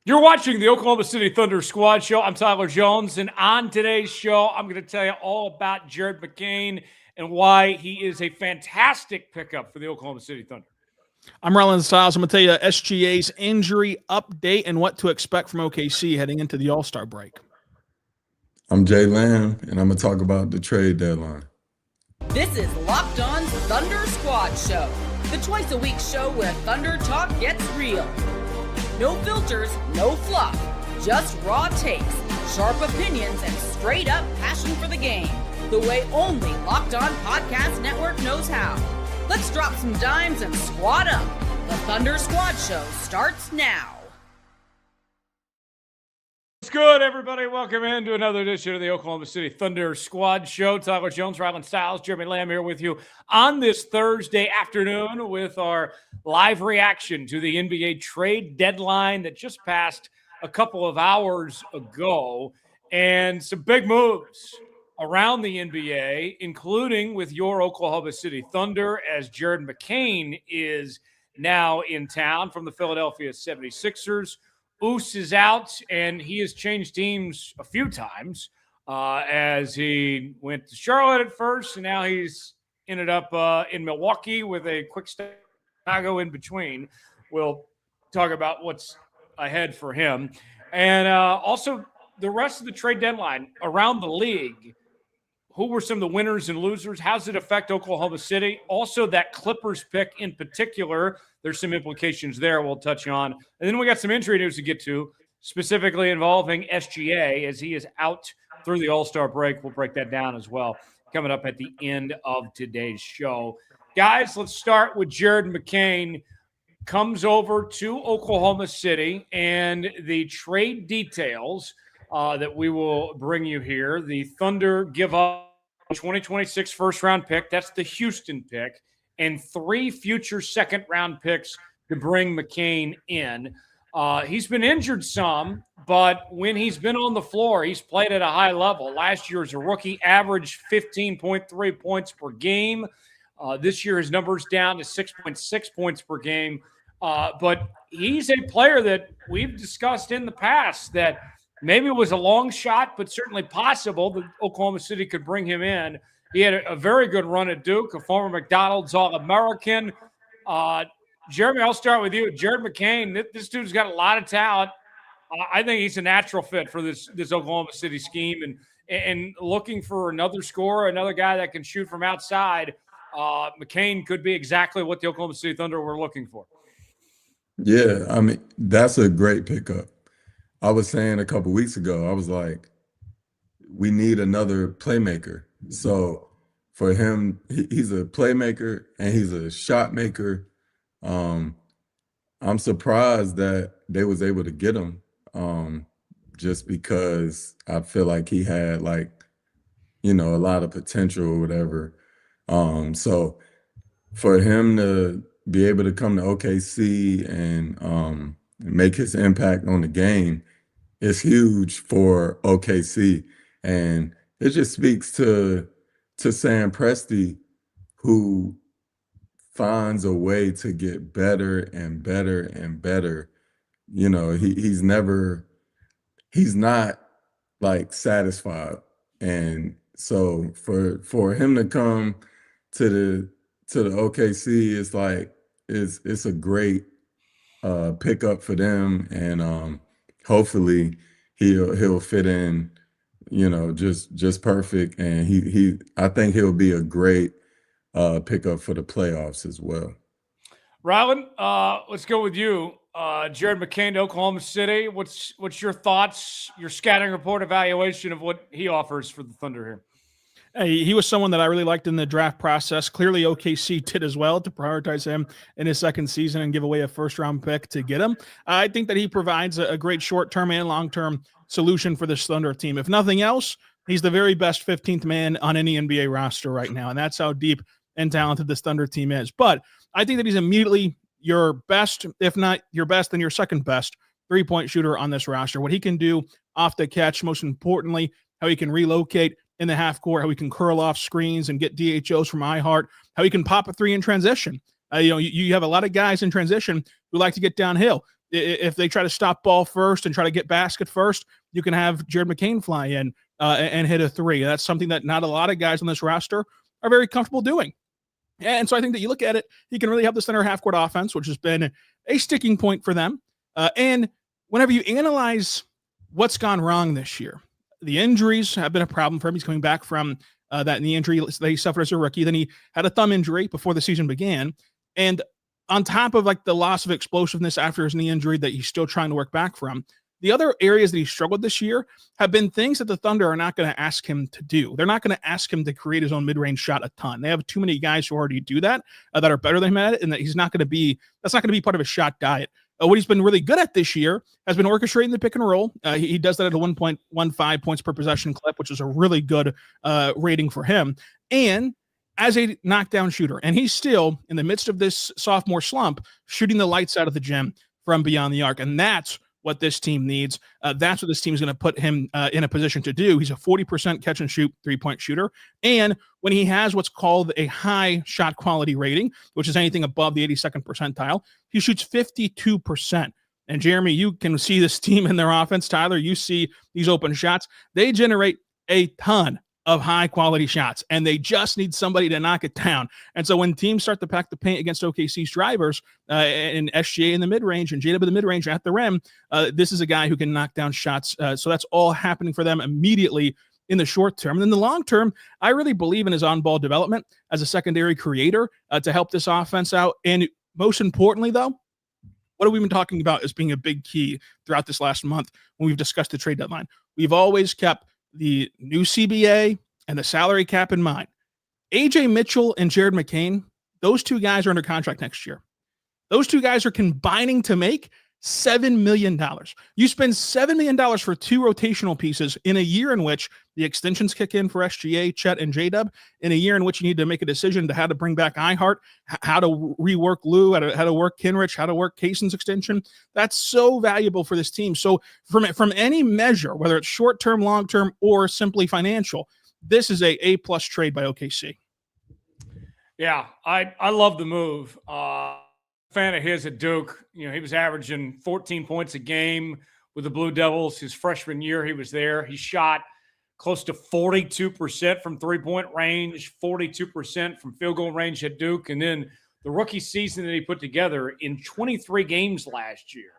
You're watching the Oklahoma City Thunder Squad Show. I'm Tyler Jones, and on today's show, I'm going to tell you all about Jared McCain and why he is a fantastic pickup for the Oklahoma City Thunder. I'm Rylan Stiles. I'm going to tell you SGA's injury update and what to expect from OKC heading into the All-Star break. I'm Jay Lamb, and I'm going to talk about the trade deadline. This is Locked On's Thunder Squad Show, the twice-a-week show where Thunder talk gets real. No filters, no fluff, just raw takes, sharp opinions, and straight-up passion for the game, the way only Locked On Podcast Network knows how. Let's drop some dimes and squad up. The Thunder Squad Show starts now. What's good, everybody? Welcome into another edition of the Oklahoma City Thunder Squad Show. Tyler Jones, Rylan Stiles, Jeremy Lamb here with you on this Thursday afternoon with our live reaction to the NBA trade deadline that just passed a couple of hours ago, and some big moves around the NBA, including with your Oklahoma City Thunder, as Jared McCain is now in town from the Philadelphia 76ers. Oos is out, and he has changed teams a few times as he went to Charlotte at first, and now he's ended up in Milwaukee with a quick Chicago in between. We'll talk about what's ahead for him. And also the rest of the trade deadline around the league. Who were some of the winners and losers? How does it affect Oklahoma City? Also, that Clippers pick in particular, there's some implications there we'll touch on. And then we got some injury news to get to, specifically involving SGA as he is out through the All-Star break. We'll break that down as well coming up at the end of today's show. Guys, let's start with Jared McCain. Comes over to Oklahoma City, and the trade details that we will bring you here. The Thunder give up a 2026 first-round pick. That's the Houston pick. And 3 future second-round picks to bring McCain in. He's been injured some, but when he's been on the floor, he's played at a high level. Last year as a rookie, averaged 15.3 points per game. This year his number's down to 6.6 points per game. But he's a player that we've discussed in the past that maybe it was a long shot, but certainly possible that Oklahoma City could bring him in. He had a very good run at Duke, a former McDonald's All-American. Jeremy, I'll start with you. Jared McCain, this dude's got a lot of talent. I think he's a natural fit for this Oklahoma City scheme. And looking for another scorer, another guy that can shoot from outside, McCain could be exactly what the Oklahoma City Thunder were looking for. Yeah, I mean, that's a great pickup. I was saying a couple weeks ago, I was like, we need another playmaker. So for him, he's a playmaker and he's a shot maker. I'm surprised that they was able to get him just because I feel like he had a lot of potential or whatever. So for him to be able to come to OKC and make his impact on the game is huge for OKC. And it just speaks to Sam Presti, who finds a way to get better and better and better. You know, he's not like satisfied. And so for him to come to the OKC, it's like it's a great pickup for them, and hopefully he'll fit in, just perfect. And I think he'll be a great pickup for the playoffs as well. Rylan, let's go with you. Jared McCain to Oklahoma City. What's your thoughts, your scouting report evaluation of what he offers for the Thunder here? He was someone that I really liked in the draft process. Clearly, OKC did as well to prioritize him in his second season and give away a first-round pick to get him. I think that he provides a great short-term and long-term solution for this Thunder team. If nothing else, he's the very best 15th man on any NBA roster right now, and that's how deep and talented this Thunder team is. But I think that he's immediately your best, if not your best, then your second best three-point shooter on this roster. What he can do off the catch, most importantly, how he can relocate in the half court, how he can curl off screens and get DHOs from iHeart, how he can pop a three in transition. You have a lot of guys in transition who like to get downhill. if they try to stop ball first and try to get basket first, you can have Jared McCain fly in and hit a three. That's something that not a lot of guys on this roster are very comfortable doing. And so I think that you look at it, he can really help the center half-court offense, which has been a sticking point for them. And whenever you analyze what's gone wrong this year, the injuries have been a problem for him. He's coming back from that knee injury that he suffered as a rookie. Then he had a thumb injury before the season began. And on top of like the loss of explosiveness after his knee injury that he's still trying to work back from, the other areas that he struggled this year have been things that the Thunder are not going to ask him to do. They're not going to ask him to create his own mid-range shot a ton. They have too many guys who already do that, that are better than him at it, and that that's not going to be part of his shot diet. What he's been really good at this year has been orchestrating the pick and roll. He does that at a 1.15 points per possession clip, which is a really good rating for him. And as a knockdown shooter, and he's still in the midst of this sophomore slump, shooting the lights out of the gym from beyond the arc. And that's what this team needs. That's what this team is going to put him in a position to do. He's a 40% catch and shoot 3-point shooter. And when he has what's called a high shot quality rating, which is anything above the 82nd percentile, he shoots 52%. And Jeremy, you can see this team in their offense. Tyler, you see these open shots. They generate a ton of high quality shots, and they just need somebody to knock it down. And so when teams start to pack the paint against OKC's drivers and SGA in the mid-range and JW in the mid-range at the rim, this is a guy who can knock down shots. So that's all happening for them immediately in the short term. And in the long term, I really believe in his on-ball development as a secondary creator to help this offense out. And most importantly, though, what have we been talking about as being a big key throughout this last month when we've discussed the trade deadline? We've always kept the new CBA and the salary cap in mind. AJ Mitchell and Jared McCain, those two guys are under contract next year. Those two guys are combining to make $7 million. You spend $7 million for two rotational pieces in a year in which the extensions kick in for SGA, Chet, and J-Dub, in a year in which you need to make a decision to how to bring back Ihart, how to rework Lou, how to work Kenrich, how to work Kaysen's extension. That's so valuable for this team. So from any measure, whether it's short-term, long-term, or simply financial, this is a A-plus trade by OKC. Yeah, I love the move. Fan of his at Duke. You know, he was averaging 14 points a game with the Blue Devils his freshman year he was there. He shot close to 42% from three-point range, 42% from field goal range at Duke. And then the rookie season that he put together in 23 games last year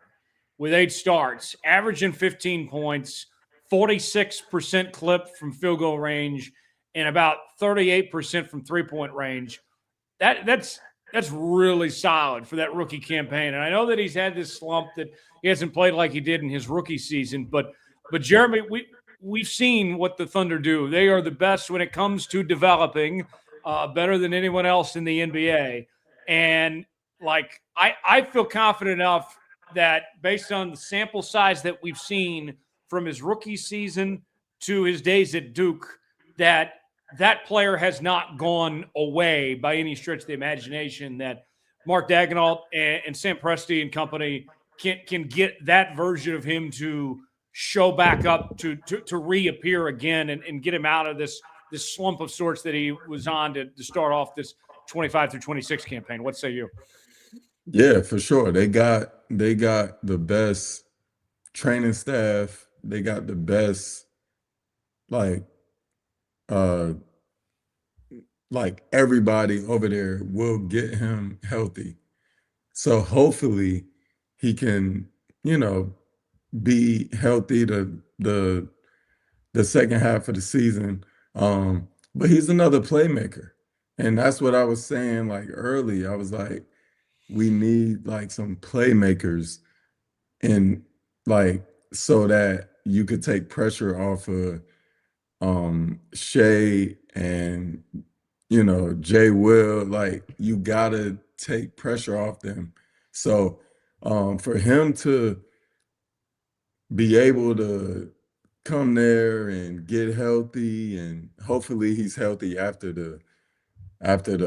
with 8 starts, averaging 15 points, 46% clip from field goal range, and about 38% from three-point range. That's really solid for that rookie campaign. And I know that he's had this slump that he hasn't played like he did in his rookie season. But Jeremy, we've seen what the Thunder do. They are the best when it comes to developing, better than anyone else in the NBA. And, like, I feel confident enough that based on the sample size that we've seen from his rookie season to his days at Duke, that player has not gone away by any stretch of the imagination, that Mark Daigneault and Sam Presti and company can get that version of him to show back up, to reappear again and get him out of this slump of sorts that he was on to start off this 25 through 26 campaign. What say you? Yeah, for sure. They got the best training staff. They got the best, like everybody over there will get him healthy. So hopefully he can, be healthy the second half of the season. But he's another playmaker. And that's what I was saying like early. I was like, we need like some playmakers and like so that you could take pressure off of Shai and Jay Will. Like, you gotta take pressure off them. So for him to be able to come there and get healthy, and hopefully he's healthy after the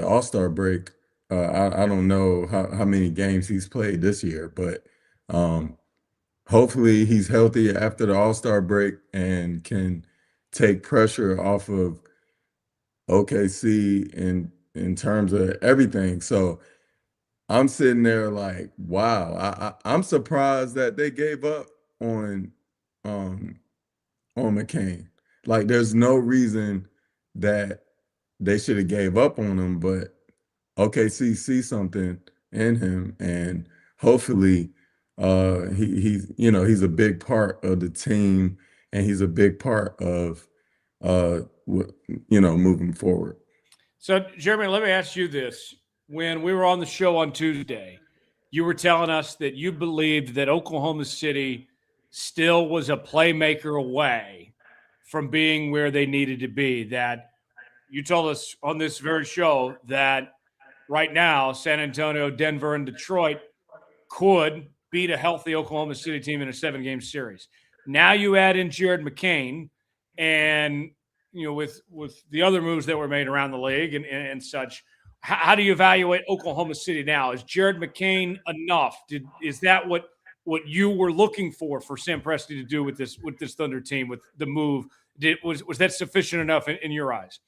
All-Star break. I don't know how many games he's played this year, but hopefully he's healthy after the All-Star break and can take pressure off of OKC in terms of everything. So I'm sitting there like, wow. I'm surprised that they gave up on um on McCain. Like, there's no reason that they should have gave up on him, but OKC see something in him, and hopefully, he's a big part of the team, and he's a big part of moving forward. So, Jeremy, let me ask you this. When we were on the show on Tuesday, you were telling us that you believed that Oklahoma City still was a playmaker away from being where they needed to be. That you told us on this very show that right now, San Antonio, Denver, and Detroit could beat a healthy Oklahoma City team in a 7-game series. Now you add in Jared McCain, and with the other moves that were made around the league and such, how do you evaluate Oklahoma City now? Is Jared McCain enough? Is that what you were looking for Sam Presti to do with this Thunder team with the move? Was that sufficient enough in your eyes?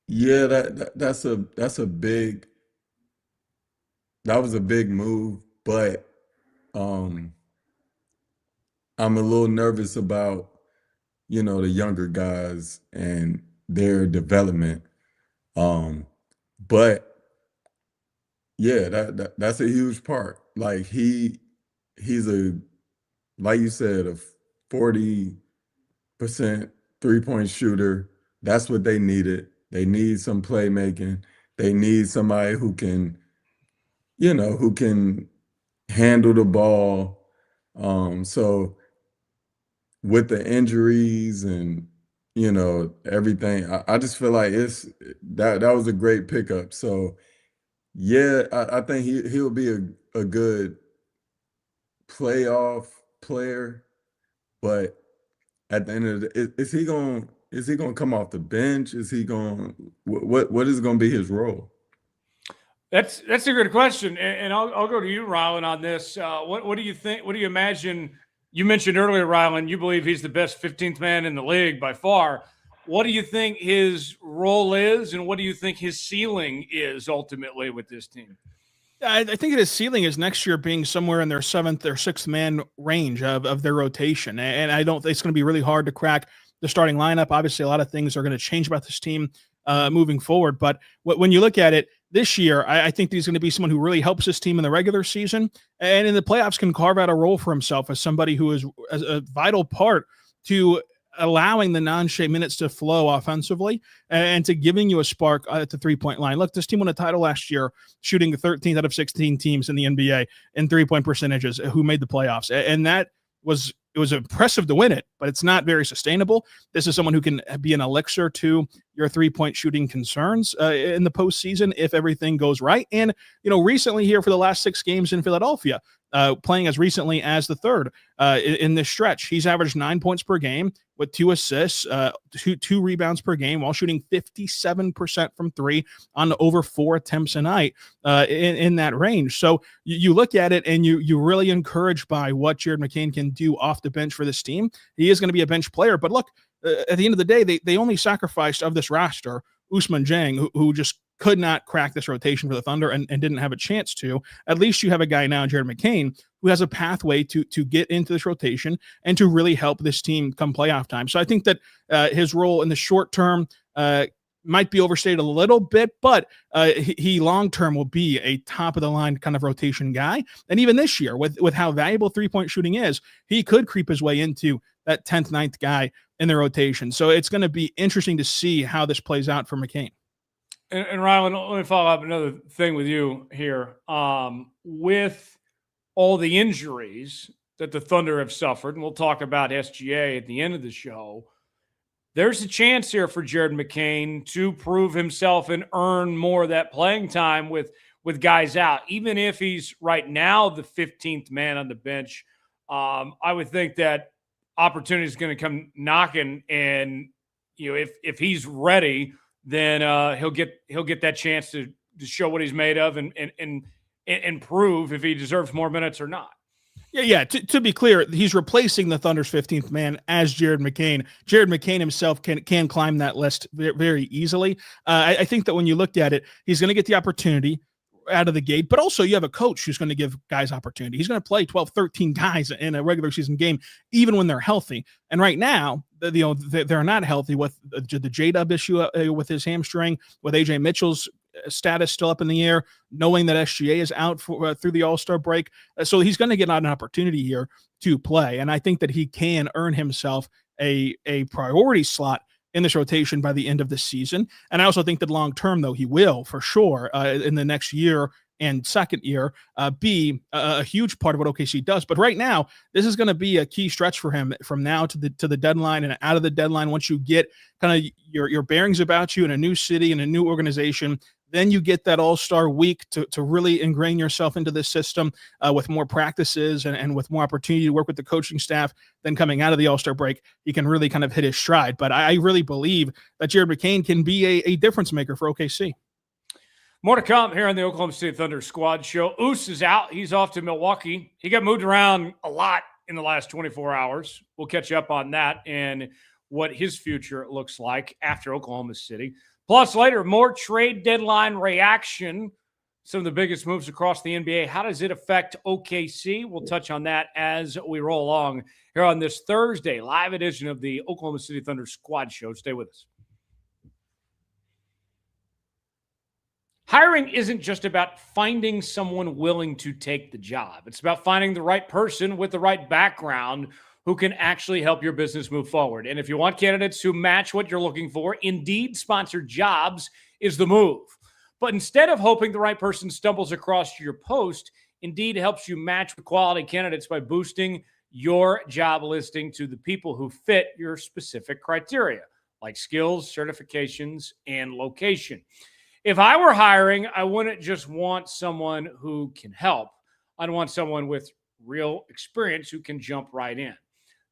Yeah, that was a big move, but I'm a little nervous about the younger guys and their development. But yeah, that's a huge part. Like, he's like you said, a 40% 3-point shooter. That's what they needed. They need some playmaking. They need somebody who can handle the ball. So with the injuries and everything, I just feel like that was a great pickup. So yeah, I think he'll be a good playoff player, but at the end of the day, is he going to come off the bench? Is he going what is going to be his role? That's a good question, and I'll go to you, Rylan, on this. What do you think? What do you imagine? You mentioned earlier, Rylan, you believe he's the best 15th man in the league by far. What do you think his role is, and what do you think his ceiling is ultimately with this team? I think his ceiling is next year being somewhere in their 7th or 6th man range of their rotation. And I don't think it's going to be really hard to crack the starting lineup. Obviously, a lot of things are going to change about this team moving forward. But when you look at it this year, I think he's going to be someone who really helps this team in the regular season and in the playoffs can carve out a role for himself as somebody who is a vital part to allowing the non-Shai minutes to flow offensively and to giving you a spark at the 3-point line. Look, this team won a title last year, shooting the 13th out of 16 teams in the NBA in 3-point percentages who made the playoffs. And it was impressive to win it, but it's not very sustainable. This is someone who can be an elixir to your 3-point shooting concerns in the postseason if everything goes right. And, recently here for the last 6 games in Philadelphia, playing as recently as the 3rd in this stretch, he's averaged 9 points per game with 2 assists, two rebounds per game while shooting 57% from 3 on over 4 attempts a night in that range. So you look at it and you're really encouraged by what Jared McCain can do off the bench for this team. He is going to be a bench player, but look, at the end of the day, they only sacrificed of this roster Usman Dieng, who just could not crack this rotation for the Thunder and didn't have a chance to. At least you have a guy now, Jared McCain, who has a pathway to get into this rotation and to really help this team come playoff time. So I think that his role in the short term might be overstated a little bit, but he long-term will be a top-of-the-line kind of rotation guy. And even this year, with how valuable 3-point shooting is, he could creep his way into that 10th, 9th guy in the rotation. So it's going to be interesting to see how this plays out for McCain. And Rylan, let me follow up another thing with you here. With all the injuries that the Thunder have suffered, and we'll talk about SGA at the end of the show, there's a chance here for Jared McCain to prove himself and earn more of that playing time with guys out. Even if he's right now the 15th man on the bench, I would think that opportunity is going to come knocking, and if he's ready, then he'll get that chance to show what he's made of and prove if he deserves more minutes or not. Yeah. To be clear, he's replacing the Thunder's 15th man as Jared McCain. Jared McCain himself can climb that list very easily. I think that when you look at it, he's going to get the opportunity out of the gate, but also you have a coach who's going to give guys opportunity. He's going to play 12, 13 guys in a regular season game, even when they're healthy. And right now, they're not healthy with the J-Dub issue with his hamstring, with AJ Mitchell's status still up in the air, knowing that SGA is out through the All-Star break. So he's going to get an opportunity here to play. And I think that he can earn himself a priority slot in this rotation by the end of the season. And I also think that long-term, though, he will for sure in the next year and second year be a huge part of what OKC does. But right now, this is going to be a key stretch for him from now to the deadline and out of the deadline. Once you get kind of your bearings about you in a new city and a new organization, then you get that all-star week to really ingrain yourself into this system with more practices and with more opportunity to work with the coaching staff. Then coming out of the all-star break, he can really kind of hit his stride. But I really believe that Jared McCain can be a difference maker for OKC. More to come here on the Oklahoma City Thunder Squad Show. Oos is out. He's off to Milwaukee. He got moved around a lot in the last 24 hours. We'll catch up on that and what his future looks like after Oklahoma City. Plus, later, more trade deadline reaction. Some of the biggest moves across the NBA. How does it affect OKC? We'll touch on that as we roll along here on this Thursday live edition of the Oklahoma City Thunder Squad Show. Stay with us. Hiring isn't just about finding someone willing to take the job. It's about finding the right person with the right background who can actually help your business move forward. And if you want candidates who match what you're looking for, Indeed-sponsored jobs is the move. But instead of hoping the right person stumbles across your post, Indeed helps you match with quality candidates by boosting your job listing to the people who fit your specific criteria, like skills, certifications, and location. If I were hiring, I wouldn't just want someone who can help. I'd want someone with real experience who can jump right in.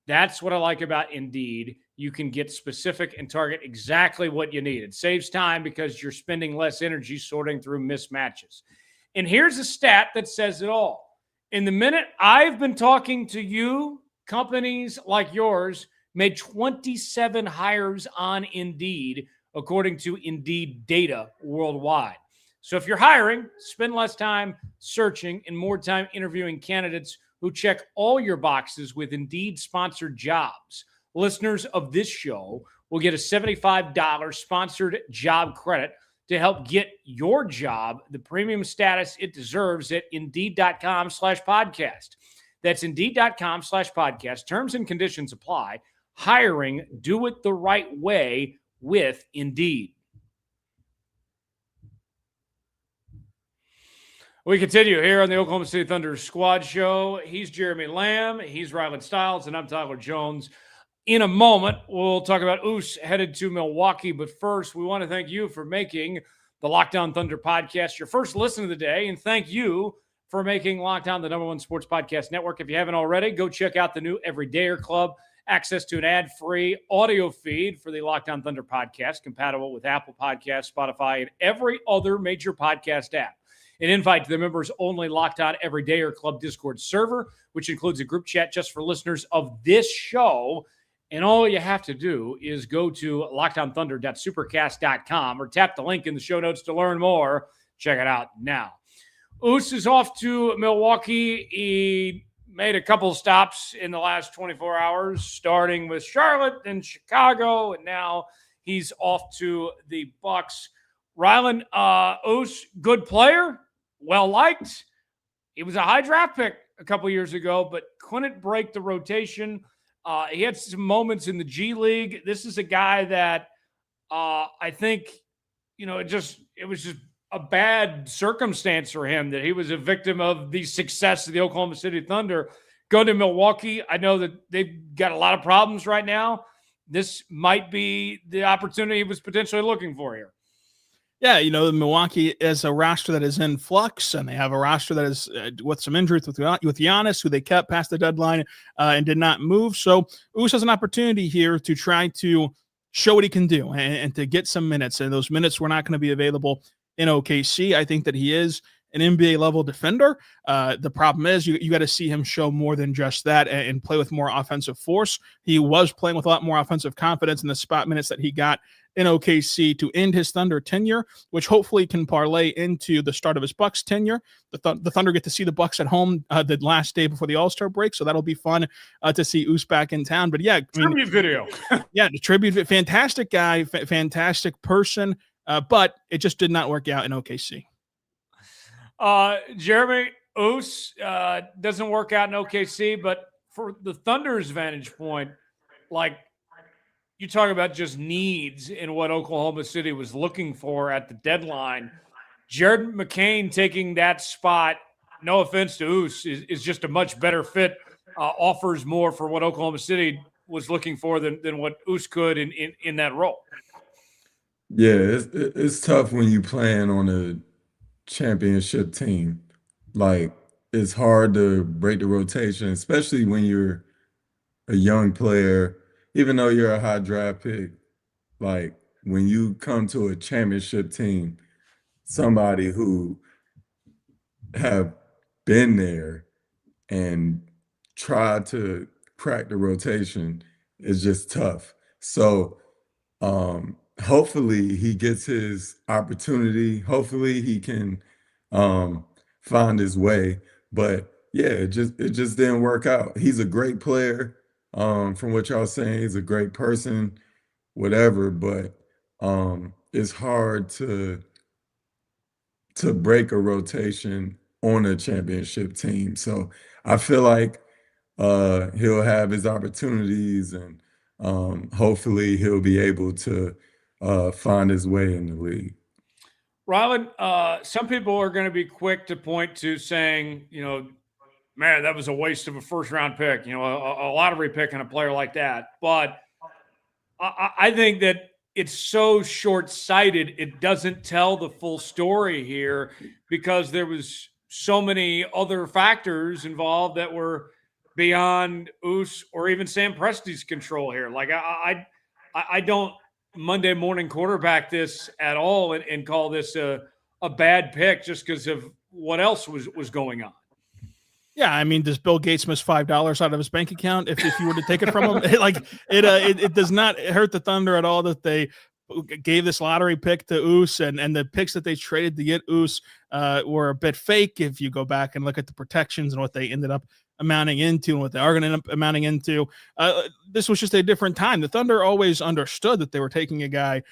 That's what I like about Indeed. You can get specific and target exactly what you need. It saves time because you're spending less energy sorting through mismatches. And here's a stat that says it all. In the minute I've been talking to you, companies like yours made 27 hires on Indeed, according to Indeed data worldwide. So if you're hiring, spend less time searching and more time interviewing candidates who check all your boxes with Indeed-sponsored jobs. Listeners of this show will get a $75 sponsored job credit to help get your job the premium status it deserves at Indeed.com/podcast. That's Indeed.com/podcast. Terms and conditions apply. Hiring, do it the right way with Indeed. We continue here on the Oklahoma City Thunder Squad Show. He's Jeremy Lamb, he's Rylan Stiles, and I'm Tyler Jones. In a moment, we'll talk about Oos headed to Milwaukee, but first, we want to thank you for making the Locked On Thunder podcast your first listen of the day, and thank you for making Locked On the #1 sports podcast network. If you haven't already, go check out the new Everydayer Club. Access to an ad-free audio feed for the Locked On Thunder podcast, compatible with Apple Podcasts, Spotify, and every other major podcast app. An invite to the members-only Locked On Everydayer Club Discord server, which includes a group chat just for listeners of this show. And all you have to do is go to LockedOnThunder.supercast.com or tap the link in the show notes to learn more. Check it out now. Oos is off to Milwaukee. He made a couple stops in the last 24 hours, starting with Charlotte and Chicago, and now he's off to the Bucks. Rylan, Oos, good player, well-liked. He was a high draft pick a couple years ago, but couldn't break the rotation. He had some moments in the G League. This is a guy that I think, it was just a bad circumstance for him that he was a victim of the success of the Oklahoma City Thunder. Going to Milwaukee, I know that they've got a lot of problems right now. This might be the opportunity he was potentially looking for here. Yeah, Milwaukee is a roster that is in flux, and they have a roster that is with some injuries with Giannis, who they kept past the deadline and did not move. So Oos has an opportunity here to try to show what he can do and to get some minutes. And those minutes were not going to be available in OKC. I think that he is an NBA level defender. The problem is you got to see him show more than just that and play with more offensive force. He was playing with a lot more offensive confidence in the spot minutes that he got in OKC to end his Thunder tenure, which hopefully can parlay into the start of his Bucks tenure. The Thunder get to see the Bucks at home the last day before the All-Star break, so that'll be fun to see Us back in town. But yeah, tribute video. Yeah, the tribute, fantastic guy, fantastic person, but it just did not work out in OKC. Jeremy, Us doesn't work out in OKC, but for the Thunder's vantage point, like, you talk about just needs in what Oklahoma City was looking for at the deadline. Jared McCain taking that spot, no offense to Us, is just a much better fit, offers more for what Oklahoma City was looking for than what Us could in that role. Yeah, it's tough when you playing on a championship team. Like, it's hard to break the rotation, especially when you're a young player. Even though you're a high draft pick, like when you come to a championship team, somebody who have been there and tried to crack the rotation is just tough. So hopefully he gets his opportunity. Hopefully he can find his way. But yeah, it just didn't work out. He's a great player. From what y'all saying, he's a great person, whatever, but it's hard to break a rotation on a championship team. So I feel like he'll have his opportunities, and hopefully he'll be able to find his way in the league. Rylan, some people are going to be quick to point to saying, man, that was a waste of a first-round pick, a lottery pick on a player like that. But I think that it's so short-sighted, it doesn't tell the full story here because there was so many other factors involved that were beyond Us or even Sam Presti's control here. Like, I don't Monday morning quarterback this at all and call this a bad pick just because of what else was going on. Yeah, I mean, does Bill Gates miss $5 out of his bank account if you were to take it from him? It does not hurt the Thunder at all that they gave this lottery pick to Us, and the picks that they traded to get Us were a bit fake if you go back and look at the protections and what they ended up amounting into and what they are going to end up amounting into. This was just a different time. The Thunder always understood that they were taking a guy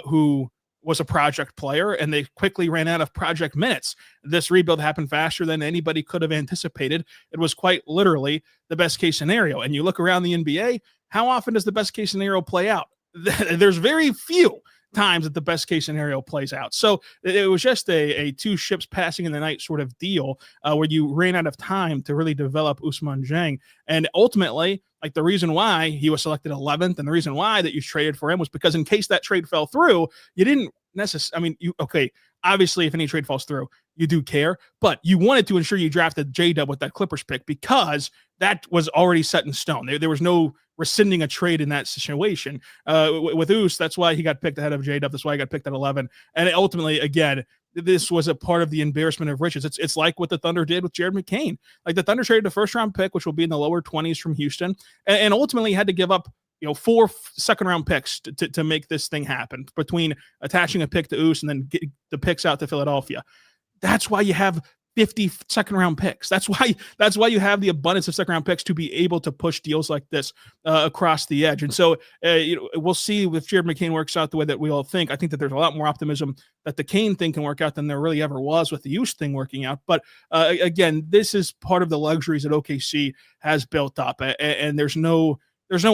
who was a project player, and they quickly ran out of project minutes. This rebuild happened faster than anybody could have anticipated. It was quite literally the best case scenario. And you look around the NBA, how often does the best case scenario play out? There's very few times that the best case scenario plays out. So it was just a two ships passing in the night sort of deal where you ran out of time to really develop Usman Dieng. And ultimately, like, the reason why he was selected 11th and the reason why that you traded for him was because in case that trade fell through, you didn't necessarily, obviously if any trade falls through, you do care, but you wanted to ensure you drafted J-Dub with that Clippers pick because that was already set in stone. There was no rescinding a trade in that situation. With Us, that's why he got picked ahead of J-Dub. That's why he got picked at 11. And ultimately, again, this was a part of the embarrassment of riches. It's like what the Thunder did with Jared McCain. Like, the Thunder traded a first-round pick, which will be in the lower 20s from Houston, and ultimately had to give up 4 second-round picks to make this thing happen between attaching a pick to Us and then get the picks out to Philadelphia. That's why you have 50 second-round picks. That's why you have the abundance of second-round picks to be able to push deals like this across the edge. And so we'll see if Jared McCain works out the way that we all think. I think that there's a lot more optimism that the Kane thing can work out than there really ever was with the Us thing working out. But again, this is part of the luxuries that OKC has built up, and there's no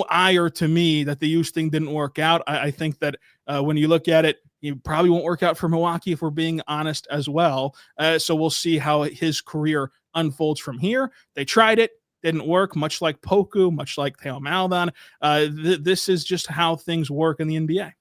ire to me that the Us thing didn't work out. I think that when you look at it, it probably won't work out for Milwaukee if we're being honest as well. So we'll see how his career unfolds from here. They tried it, didn't work, much like Poku, much like Theo Maledon. This is just how things work in the NBA.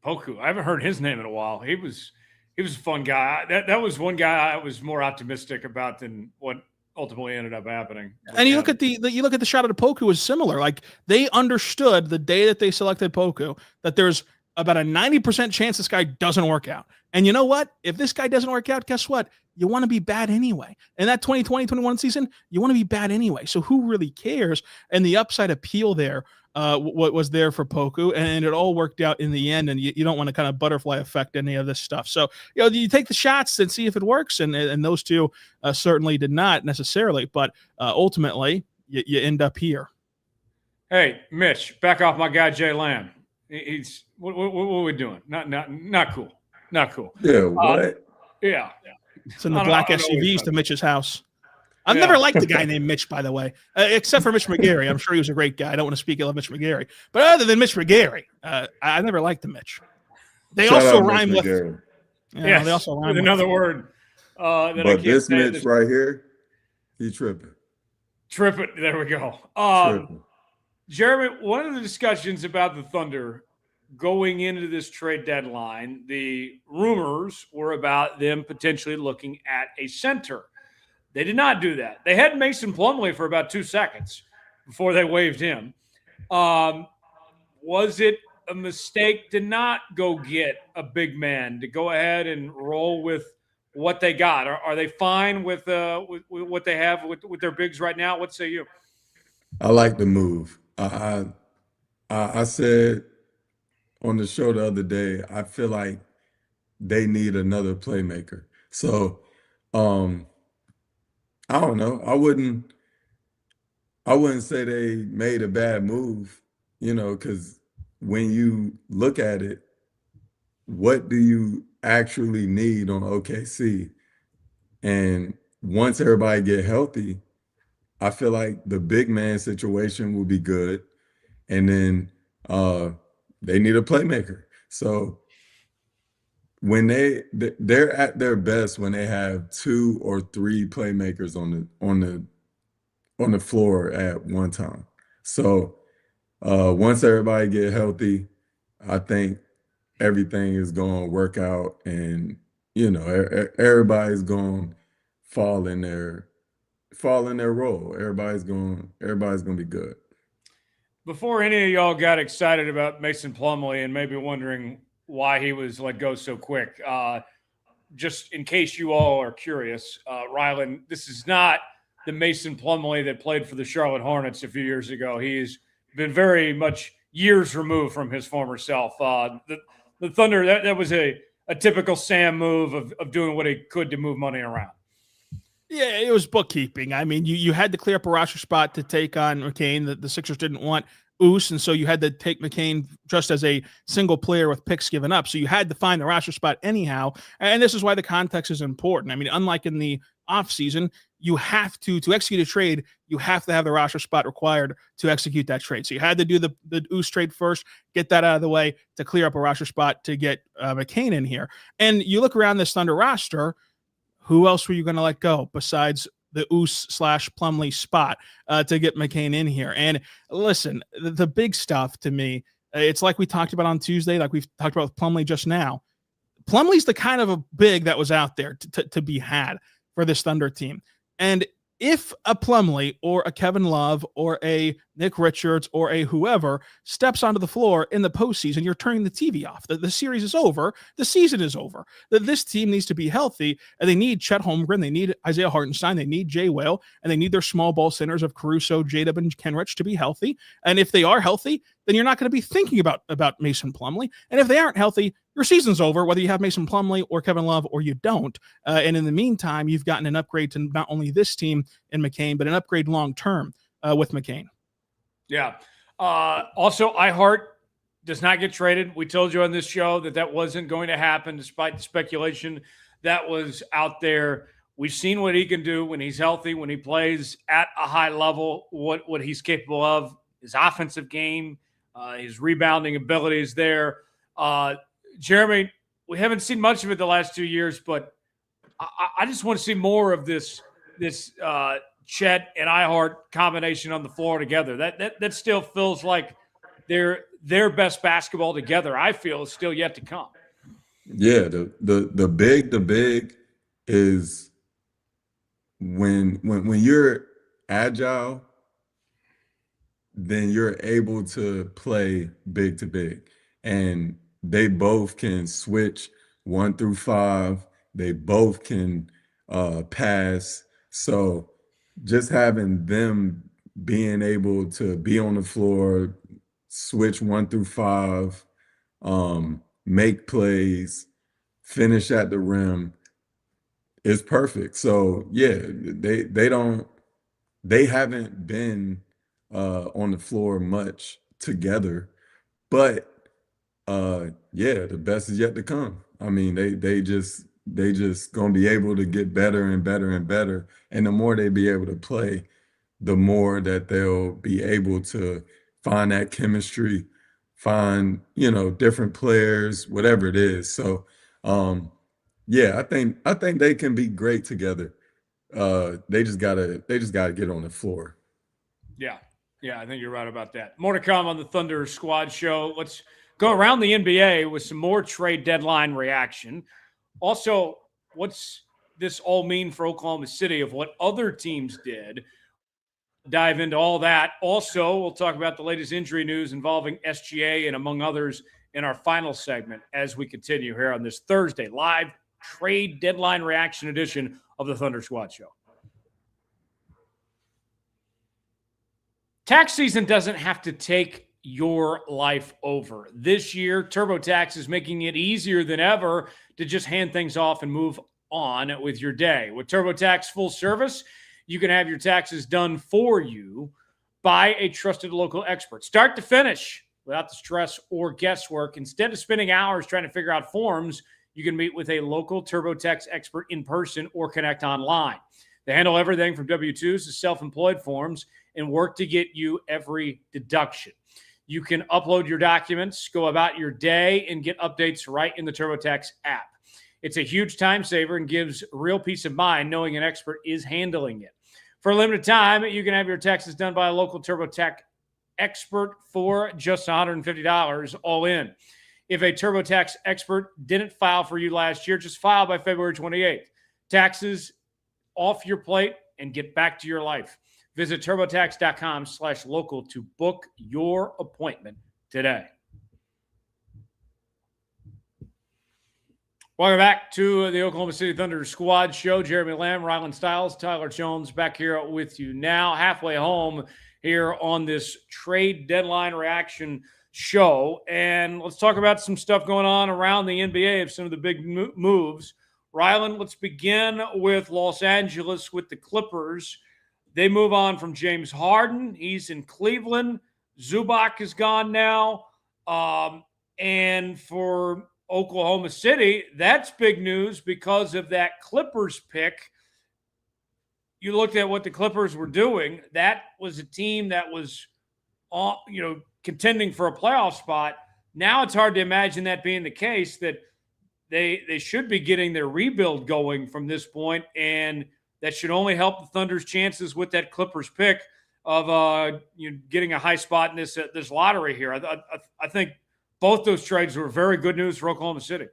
Poku, I haven't heard his name in a while. He was a fun guy. That was one guy I was more optimistic about than what ultimately ended up happening. And you look at the shot at Poku was similar. Like, they understood the day that they selected Poku that there's about a 90% chance this guy doesn't work out. And you know what? If this guy doesn't work out, guess what? you want to be bad anyway. And that 2020-21 season, you want to be bad anyway. So who really cares? And the upside appeal there what was there for Poku, and it all worked out in the end. And you don't want to kind of butterfly effect any of this stuff. So, you take the shots and see if it works. And those two certainly did not necessarily, but ultimately you end up here. Hey, Mitch, back off my guy, Jay Lamb. He's what are we doing? Not cool. Not cool. Yeah, what? Yeah. It's in the black SUVs to Mitch's house. I've never liked a guy named Mitch, by the way, except for Mitch McGarry. I'm sure he was a great guy. I don't want to speak ill of Mitch McGarry. But other than Mitch McGarry, I never liked the Mitch. They also rhyme with – yeah, they also rhyme with another word. But this Mitch right here, he tripping. Tripping. There we go. Jeremy, one of the discussions about the Thunder going into this trade deadline, the rumors were about them potentially looking at a center. They did not do that. They had Mason Plumlee for about 2 seconds before they waived him. Was it a mistake to not go get a big man, to go ahead and roll with what they got? Are they fine with what they have with their bigs right now? What say you? I like the move. I said on the show the other day, I feel like they need another playmaker. So I don't know. I wouldn't say they made a bad move, because when you look at it, what do you actually need on OKC? And once everybody get healthy, I feel like the big man situation will be good. And then they need a playmaker. So when they're at their best when they have 2 or 3 playmakers on the floor at one time. So once everybody get healthy, I think everything is going to work out, and everybody's going to fall in their role. Everybody's going to be good. Before any of y'all got excited about Mason Plumlee and maybe wondering why he was let go so quick, just in case you all are curious, Rylan, this is not the Mason Plumlee that played for the Charlotte Hornets a few years ago. He's been very much years removed from his former self. The Thunder, that was a typical Sam move of doing what he could to move money around. Yeah, it was bookkeeping. I mean, you had to clear up a roster spot to take on McCain. The Sixers didn't want Oos, and so you had to take McCain just as a single player with picks given up. So you had to find the roster spot anyhow, and this is why the context is important. I mean, unlike in the offseason, you have to execute a trade, you have to have the roster spot required to execute that trade. So you had to do the Oos trade first, get that out of the way to clear up a roster spot to get McCain in here. And you look around this Thunder roster, who else were you going to let go besides the Oos/Plumlee spot to get McCain in here? And listen, the big stuff to me, it's like we talked about on Tuesday, like we've talked about with Plumlee just now. Plumlee's the kind of a big that was out there to be had for this Thunder team. And if a Plumlee or a Kevin Love or a Nick Richards or a whoever steps onto the floor in the postseason, you're turning the TV off. The series is over. The season is over. This team needs to be healthy, and they need Chet Holmgren. They need Isaiah Hartenstein. They need Jay Will, and they need their small ball centers of Caruso, J-Dub, and Kenrich to be healthy. And if they are healthy, then you're not going to be thinking about Mason Plumlee. And if they aren't healthy, your season's over, whether you have Mason Plumlee or Kevin Love or you don't. And in the meantime, you've gotten an upgrade to not only this team in McCain, but an upgrade long-term with McCain. Yeah. Also, iHeart does not get traded. We told you on this show that wasn't going to happen despite the speculation that was out there. We've seen what he can do when he's healthy, when he plays at a high level, what he's capable of, his offensive game, his rebounding abilities there. Jeremy, we haven't seen much of it the last 2 years, but I just want to see more of this Chet and iHeart combination on the floor together. That still feels like their best basketball together. I feel is still yet to come. Yeah, the big is when you're agile, then you're able to play big to big, and they both can switch 1 through 5. They both can pass. So just having them being able to be on the floor, switch 1 through 5, make plays, finish at the rim is perfect. So yeah, they haven't been on the floor much together, but yeah, the best is yet to come. I mean, they just gonna be able to get better and better and better. And the more they be able to play, the more that they'll be able to find that chemistry, find, different players, whatever it is. So yeah, I think they can be great together. They just gotta get on the floor. Yeah. Yeah, I think you're right about that. More to come on the Thunder Squad Show. Let's go around the NBA with some more trade deadline reaction. Also, what's this all mean for Oklahoma City of what other teams did? Dive into all that. Also, we'll talk about the latest injury news involving SGA and among others in our final segment as we continue here on this Thursday live trade deadline reaction edition of the Thunder Squad Show. Tax season doesn't have to take your life over. This year, TurboTax is making it easier than ever to just hand things off and move on with your day. With TurboTax full service, you can have your taxes done for you by a trusted local expert, start to finish, without the stress or guesswork. Instead of spending hours trying to figure out forms, you can meet with a local TurboTax expert in person or connect online. They handle everything from W-2s to self-employed forms and work to get you every deduction. You can upload your documents, go about your day, and get updates right in the TurboTax app. It's a huge time saver and gives real peace of mind knowing an expert is handling it. For a limited time, you can have your taxes done by a local TurboTax expert for just $150 all in. If a TurboTax expert didn't file for you last year, just file by February 28th. Taxes off your plate and get back to your life. Visit TurboTax.com/local to book your appointment today. Welcome back to the Oklahoma City Thunder Squad Show. Jeremy Lamb, Rylan Stiles, Tyler Jones back here with you now, halfway home here on this trade deadline reaction show. And let's talk about some stuff going on around the NBA of some of the big moves. Rylan, let's begin with Los Angeles with the Clippers. They move on from James Harden. He's in Cleveland. Zubac is gone now. And for Oklahoma City, that's big news because of that Clippers pick. You looked at what the Clippers were doing. That was a team that was, contending for a playoff spot. Now it's hard to imagine that being the case, that they should be getting their rebuild going from this point, and that should only help the Thunder's chances with that Clippers pick of getting a high spot in this lottery here. I think both those trades were very good news for Oklahoma City.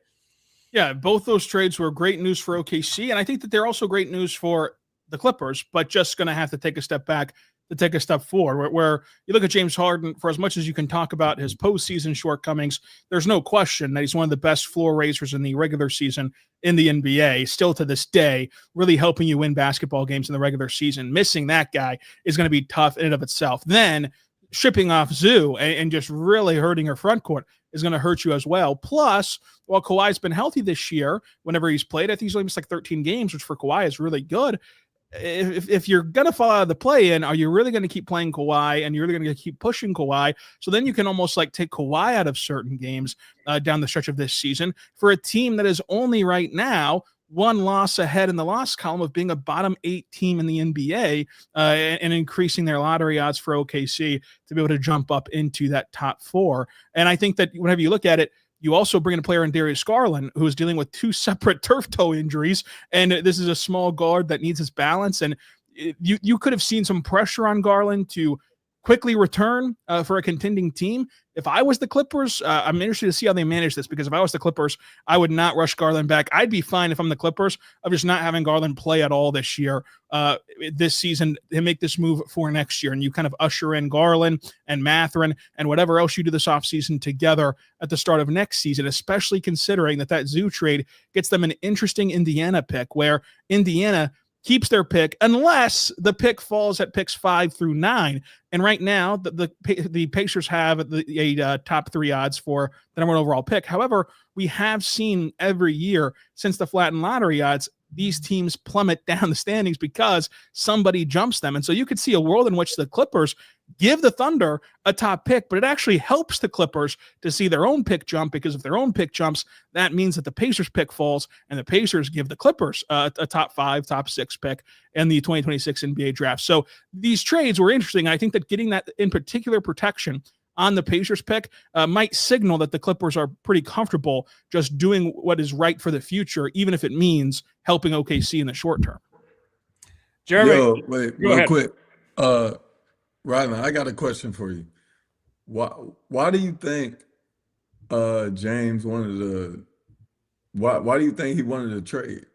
Yeah, both those trades were great news for OKC, and I think that they're also great news for the Clippers, but just going to have to take a step back to take a step forward. Where you look at James Harden, for as much as you can talk about his postseason shortcomings, there's no question that he's one of the best floor raisers in the regular season in the NBA, still to this day, really helping you win basketball games in the regular season. Missing that guy is going to be tough in and of itself. Then shipping off Zoo and just really hurting her front court is going to hurt you as well. Plus, while Kawhi's been healthy this year, whenever he's played, I think he's only missed like 13 games, which for Kawhi is really good. If you're going to fall out of the play-in, are you really going to keep playing Kawhi and you're really going to keep pushing Kawhi? So then you can almost like take Kawhi out of certain games down the stretch of this season for a team that is only right now one loss ahead in the loss column of being a bottom 8 team in the NBA and increasing their lottery odds for OKC to be able to jump up into that top 4. And I think that whenever you look at it, you also bring in a player in Darius Garland who is dealing with 2 separate turf toe injuries. And this is a small guard that needs his balance. And you could have seen some pressure on Garland to quickly return for a contending team. If I was the Clippers, I'm interested to see how they manage this, because if I was the Clippers, I would not rush Garland back. I'd be fine if I'm the Clippers of just not having Garland play at all this year, this season, and make this move for next year. And you kind of usher in Garland and Mathurin and whatever else you do this offseason together at the start of next season, especially considering that Zoo trade gets them an interesting Indiana pick, where Indiana keeps their pick unless the pick falls at picks 5 through 9. And right now, the Pacers have a top 3 odds for the number 1 overall pick. However, we have seen every year since the flattened lottery odds, these teams plummet down the standings because somebody jumps them. And so you could see a world in which the Clippers give the Thunder a top pick, but it actually helps the Clippers to see their own pick jump, because if their own pick jumps, that means that the Pacers pick falls, and the Pacers give the Clippers a top 5, top 6 pick in the 2026 NBA draft. So these trades were interesting. I think that getting that in particular protection on the Pacers pick might signal that the Clippers are pretty comfortable just doing what is right for the future, even if it means helping OKC in the short term. Jeremy, wait, real quick. Rylan, I got a question for you. Why do you think James wanted to? Why do you think he wanted to trade?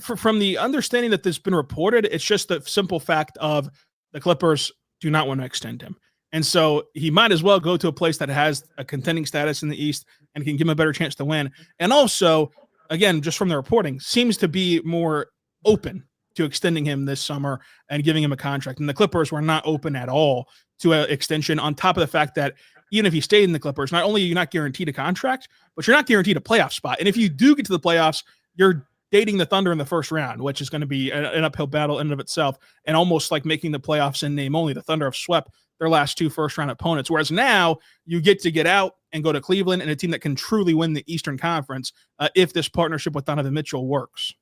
From the understanding that there's been reported, it's just the simple fact of the Clippers do not want to extend him. And so he might as well go to a place that has a contending status in the East and can give him a better chance to win. And also, again, just from the reporting, seems to be more open to extending him this summer and giving him a contract. And the Clippers were not open at all to an extension, on top of the fact that even if he stayed in the Clippers, not only are you not guaranteed a contract, but you're not guaranteed a playoff spot. And if you do get to the playoffs, you're dating the Thunder in the first round, which is going to be an uphill battle in and of itself, and almost like making the playoffs in name only. The Thunder have swept their last 2 first-round opponents, whereas now you get to get out and go to Cleveland and a team that can truly win the Eastern Conference if this partnership with Donovan Mitchell works.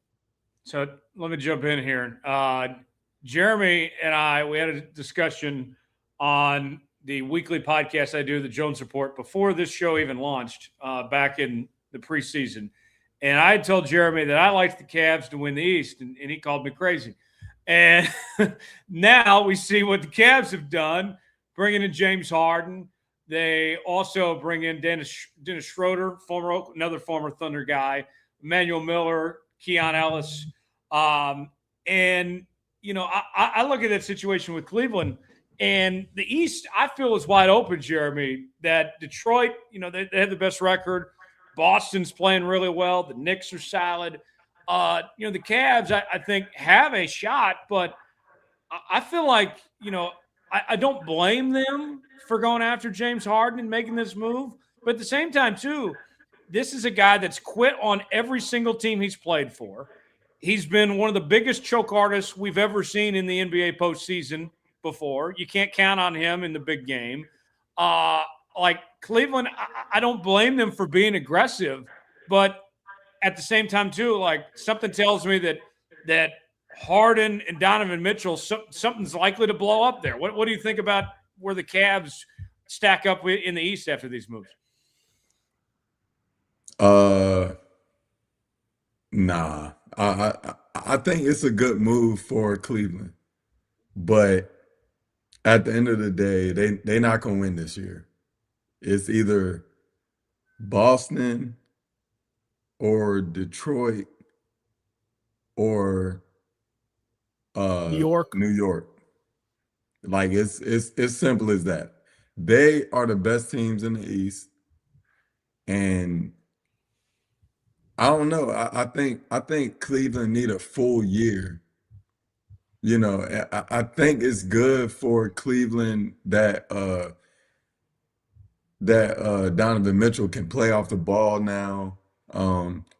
So let me jump in here. Jeremy and I, we had a discussion on the weekly podcast I do, the Jones Report, before this show even launched back in the preseason. And I told Jeremy that I liked the Cavs to win the East, and he called me crazy. And now we see what the Cavs have done, bringing in James Harden. They also bring in Dennis Schroeder, another former Thunder guy, Emmanuel Miller, Keon Ellis. And, you know, I look at that situation with Cleveland, and the East, I feel, is wide open, Jeremy, that Detroit, you know, they have the best record. Boston's playing really well. The Knicks are solid. You know, the Cavs, I think, have a shot, but I feel like, you know, I don't blame them for going after James Harden and making this move. But at the same time, too, this is a guy that's quit on every single team he's played for. He's been one of the biggest choke artists we've ever seen in the NBA postseason before. You can't count on him in the big game. Like Cleveland, I don't blame them for being aggressive, but at the same time, too, like something tells me that Harden and Donovan Mitchell, something's likely to blow up there. What do you think about where the Cavs stack up in the East after these moves? Nah. I think it's a good move for Cleveland, but at the end of the day, they're not gonna win this year. It's either Boston or Detroit or New York. Like it's simple as that. They are the best teams in the East, and I don't know. I think Cleveland need a full year. You know, I think it's good for Cleveland that Donovan Mitchell can play off the ball now.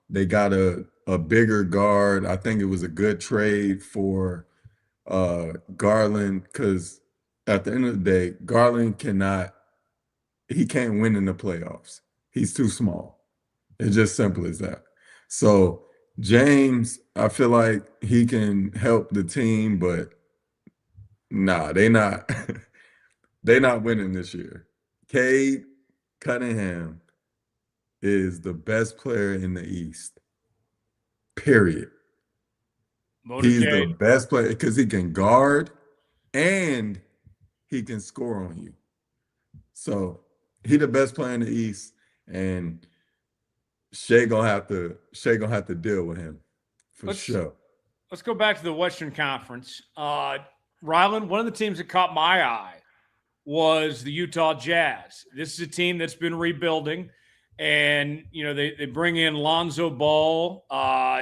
They got a bigger guard. I think it was a good trade for Garland, because at the end of the day, Garland can't win in the playoffs. He's too small. It's just simple as that. So James, I feel like he can help the team, but nah, they not winning this year. Cade Cunningham is the best player in the East. Period. He's the best player because he can guard and he can score on you. So he the best player in the East, and Shai gonna have to deal with him for sure. Let's go back to the Western Conference. Rylan, one of the teams that caught my eye was the Utah Jazz. This is a team that's been rebuilding, and they bring in Lonzo Ball.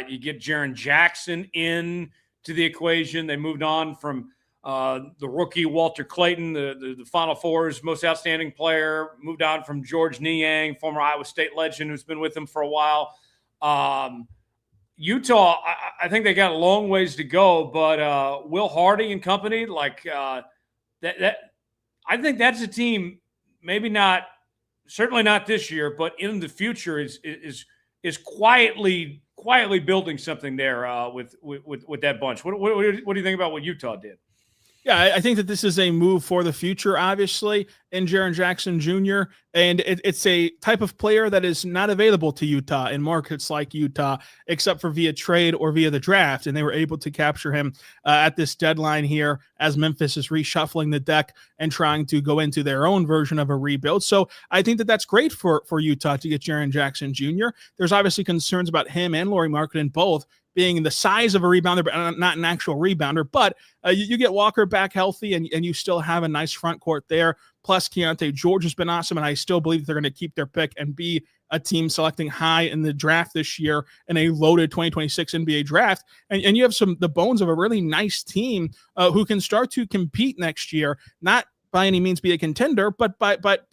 You get Jaren Jackson in to the equation. They moved on from the rookie Walter Clayton, the Final Four's most outstanding player. Moved on from George Niang, former Iowa State legend, who's been with them for a while. Utah, I think they got a long ways to go, but Will Hardy and company, that I think that's a team, certainly not this year, but in the future is quietly building something there with that bunch. What do you think about what Utah did? Yeah, I think that this is a move for the future, obviously, in Jaren Jackson Jr., and it's a type of player that is not available to Utah in markets like Utah, except for via trade or via the draft, and they were able to capture him at this deadline here as Memphis is reshuffling the deck and trying to go into their own version of a rebuild. So I think that that's great for Utah to get Jaren Jackson Jr. There's obviously concerns about him and Lauri Markkanen both being the size of a rebounder, but not an actual rebounder. But you get Walker back healthy, and you still have a nice front court there. Plus, Keontae George has been awesome, and I still believe they're going to keep their pick and be a team selecting high in the draft this year in a loaded 2026 NBA draft. And you have the bones of a really nice team who can start to compete next year, not by any means be a contender, but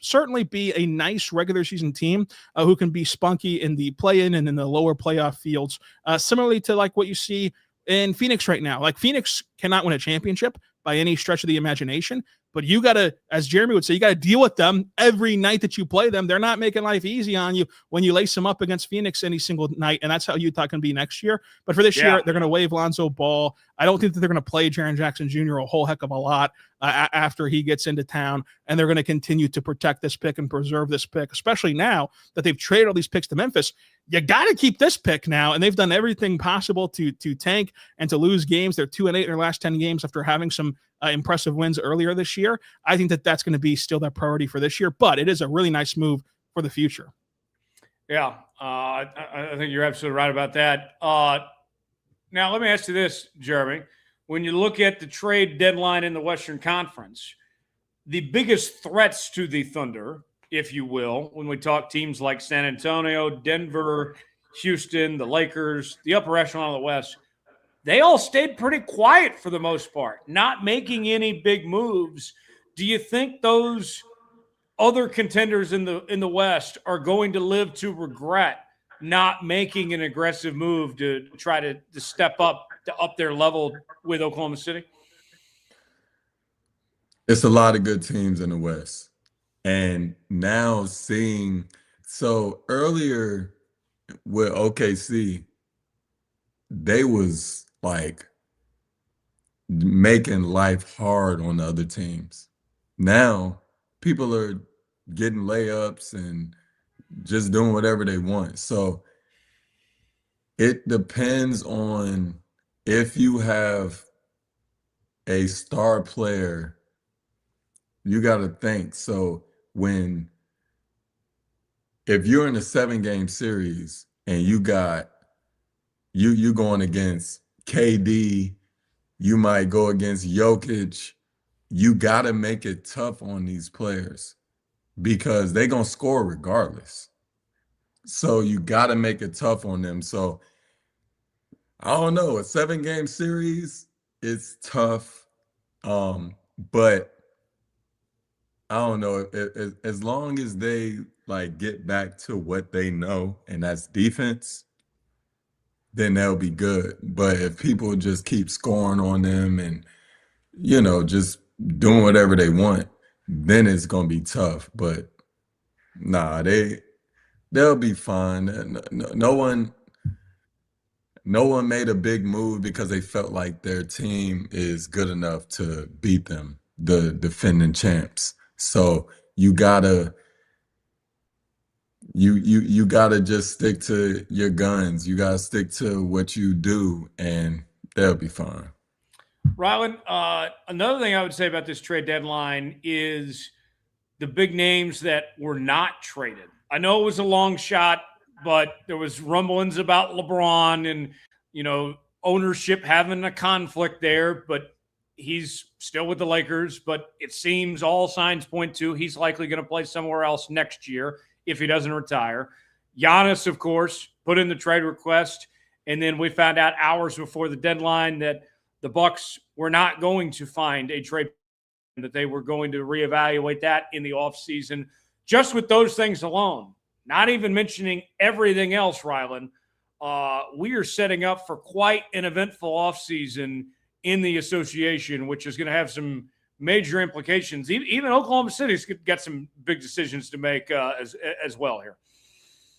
certainly be a nice regular season team who can be spunky in the play-in and in the lower playoff fields, similarly to like what you see in Phoenix right now. Like Phoenix cannot win a championship by any stretch of the imagination, but you got to, as Jeremy would say, you got to deal with them every night that you play them. They're not making life easy on you when you lace them up against Phoenix any single night, and that's how Utah can be next year. But for this year, they're going to waive Lonzo Ball. I don't think that they're going to play Jaren Jackson Jr. a whole heck of a lot after he gets into town, and they're going to continue to protect this pick and preserve this pick, especially now that they've traded all these picks to Memphis. You got to keep this pick now, and they've done everything possible to tank and to lose games. They're 2-8 in their last 10 games after having some impressive wins earlier this year. I think that that's going to be still their priority for this year, but it is a really nice move for the future. Yeah, I think you're absolutely right about that. Now, let me ask you this, Jeremy. When you look at the trade deadline in the Western Conference, the biggest threats to the Thunder, if you will, when we talk teams like San Antonio, Denver, Houston, the Lakers, the upper echelon of the West, they all stayed pretty quiet for the most part, not making any big moves. Do you think those other contenders in the West are going to live to regret not making an aggressive move to try to step up their level with Oklahoma City? It's a lot of good teams in the West. And now so earlier with OKC, they was like making life hard on the other teams. Now people are getting layups and just doing whatever they want. So it depends on if you have a star player, you got to think. So if you're in a 7-game series and you got you going against KD, you might go against Jokic, you got to make it tough on these players because they're going to score regardless. So you got to make it tough on them. So I don't know, a 7-game series is tough. But I don't know, as long as they like get back to what they know, and that's defense, then they'll be good. But if people just keep scoring on them and, just doing whatever they want, then it's going to be tough. But nah, they'll be fine. No one made a big move because they felt like their team is good enough to beat them, the defending champs. So you gotta just stick to your guns. You gotta stick to what you do, and they'll be fine. Rylan, another thing I would say about this trade deadline is the big names that were not traded. I know it was a long shot, but there was rumblings about LeBron and, ownership having a conflict there, but he's still with the Lakers. But it seems all signs point to he's likely going to play somewhere else next year if he doesn't retire. Giannis, of course, put in the trade request, and then we found out hours before the deadline that the Bucks were not going to find a trade, that they were going to reevaluate that in the offseason. Just with those things alone, not even mentioning everything else, Rylan, we are setting up for quite an eventful offseason in the association, which is going to have some major implications. Even Oklahoma City's got some big decisions to make as well here.